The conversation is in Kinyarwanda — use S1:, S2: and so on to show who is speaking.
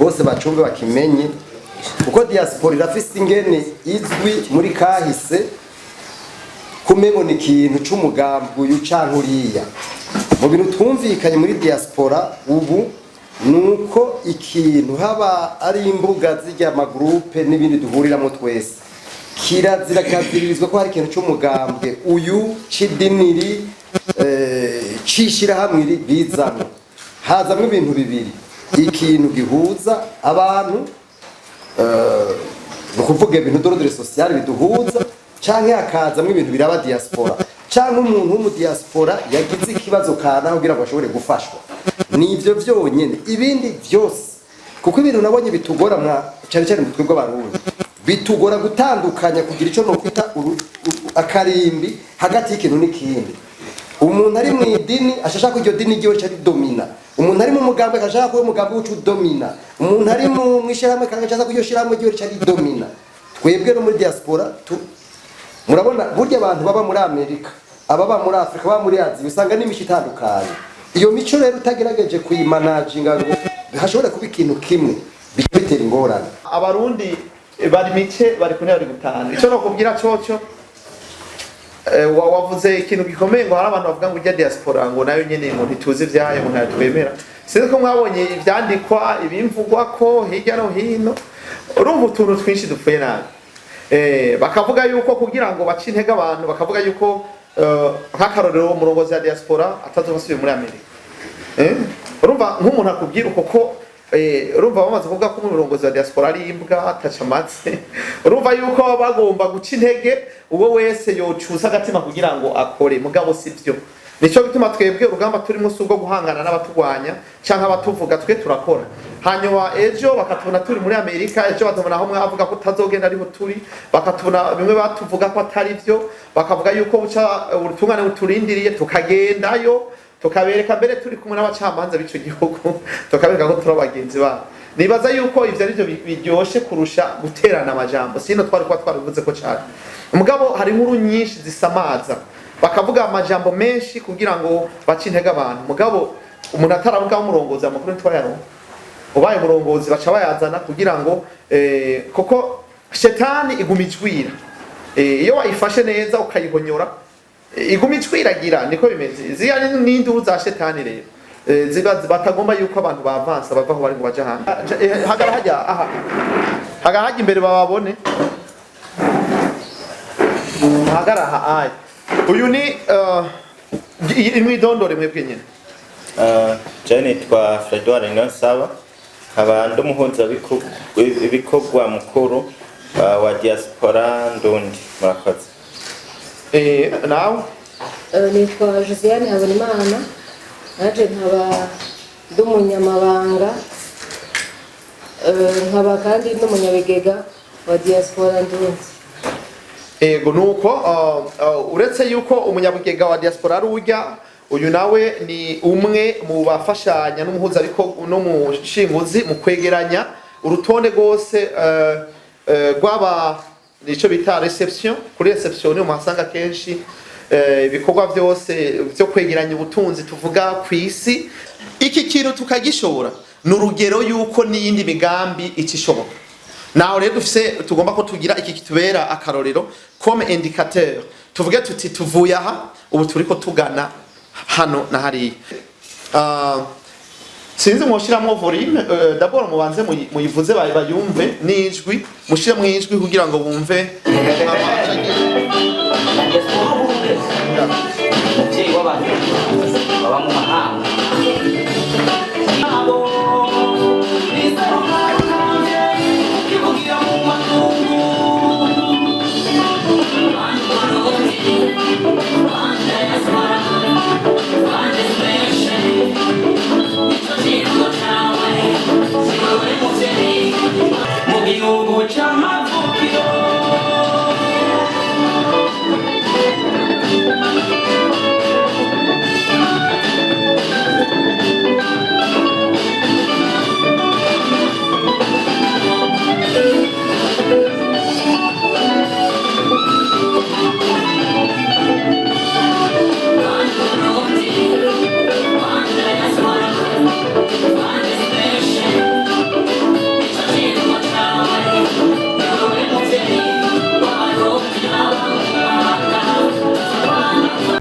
S1: bose bacumbe bakimenye uko diaspora irafise ingene izwi muri kahise kumengo ni ikintu c'umugambi uyu canke uriya. Mu bintu twumvikanye muri diaspora ubu nuko ikintu haba ari imbuga zijya amagroupe n'ibindi duhuriramo twese kirazira kaziririzwa ko hari ikintu c'umugambi uyu c'idiniri cishira hamwe bizamo hazamwe ibintu bibiri ikintu gihuza abantu nukuvuga ibintu d'ordre social biduhuza canke hakazamwe ibintu biraba diaspora canke umuntu w'umu diaspora yagize ikibazo kana kugira ngo ashobore gufashwa. Nivyo vyonyene ibindi vyose kuko ibintu nabonye bitugora cyane cyane mutwe bw'abarundi bitugora gutandukanya kugira ico no kwita akarimbi hagati y'ikintu n'ikindi. Umuntu ari mu idini ashashaka iryo dini ryo cyari domina, umuntu ari mu mugambo ashashaka ko umugambo ucu domina, umuntu ari mu mwishirahamwe kandi ashashaka ko iryo shirahamwe ryo cyari domina. Twebwe no muri diaspora murabona burya abantu baba muri Amerika, ababa muri Afrika, baba muri Aziya usanga n'imico itandukanye. Iyo mico rero utagerageje kuyimanaginga ngo hashobora kuba ikintu kimwe bitera ingorane.
S2: Abarundi bari mike bari kune bari gutana. Ico no kubwira coco wavuze ikintu gikomeye ngo hari abantu bavuga ngo ujya diaspora ngo nayo nyene ngo ntituzi vyayo ngo ntatwemera. Sinzi ko mwabonye ivyandikwa ibimvugwa ko hirya no hino urumva utuntu twinshi dupfuye nabi. Bakavuga yuko kugira ngo bace intege abantu bakavuga yuko nk'akarorero umurongozi ya diaspora atazobasubiye muri Amerika. Urumva nk'umuntu akubwira uko urumva bamaze kuvuga ko umurongozi wa diaspora ari imbwa atacamatse. Urumva yuko bagomba guca intege uwo wese yocuza agatima kugira ngo akore mugabo sivyo. Nico bituma twebwe urugamba turimo sugo guhangana n'abatugwanya canka abatuvuga twe turakora. Hanyuma ejo bakatubona turi muri Amerika, ejo batubona aho mwavuga ko tazogenda ariho turi, bakatubona bimwe batuvuga ko atari byo, bakavuga yuko buca urutungane uturindiriye tukagendayo, tukabereka mbere turi kumwe n'abacamanza b'ico gihugu, tukabereka ko turi abagenzi babo. Nibaza yuko ivyo ari byo biryoshe kurusha guterana amajambo. Sino twari kwa twarivuze ko cyane. Umugabo hari inkuru nyinshi zisamaza. Bakavuga amajambo menshi kugira ngo bace intege abantu. Mugabo umuntu ataravuga umurongozi amakuru ntwayaronka. Ubaye umurongozi baca bayazana kugira ngo koko shetani igumijwira. Iyo wayifashe neza ukayihonyora igumijwiragira niko bimeze. Ziya n'indu za shetani rero. Ziba batagomba yuko abantu bavansa bava aho bari ngo baje hano. Hagara hajya aha. Hagara hajya imbere bababone. Hagara aha ay. Uyu ni imwidondore mwebwe nyene.
S3: Jane twa Fredward Ngansaba abandi umuhunza bikogwa mukuru wa Diaspora Ndundi murakoze.
S2: Nawe
S4: nitwa Josiane Habonimana naje nkaba ndumunyamabanga nkaba kandi n'umunyabigega wa Diaspora Ndundi.
S2: Ego nuko uretse yuko umunyabugega wa diaspora rujya uyu nawe ni umwe mu bafashanya n'umuhuza ariko no mushinguzi mu kwegeranya urutonde gose rwaba nico bita reception. Kuri reception ni muhasanga kenshi ibikorwa byose byo kwegeranya ubutunzi tuvuga kwisi. Iki kintu tukagishobora n'urugero yuko n'iyindi migambi ikishoboka. Naho rero dufise tugomba ko tugira iki kitubera akarorero comme indicateur. Tuvuge tuti tuvuye aha ubu turiko tugana hano na hari. Sinzi mwoshiramo volume d'abord mubanze muyivuze bayumve n'ijwi mushire mu ijwi kugira ngo bumve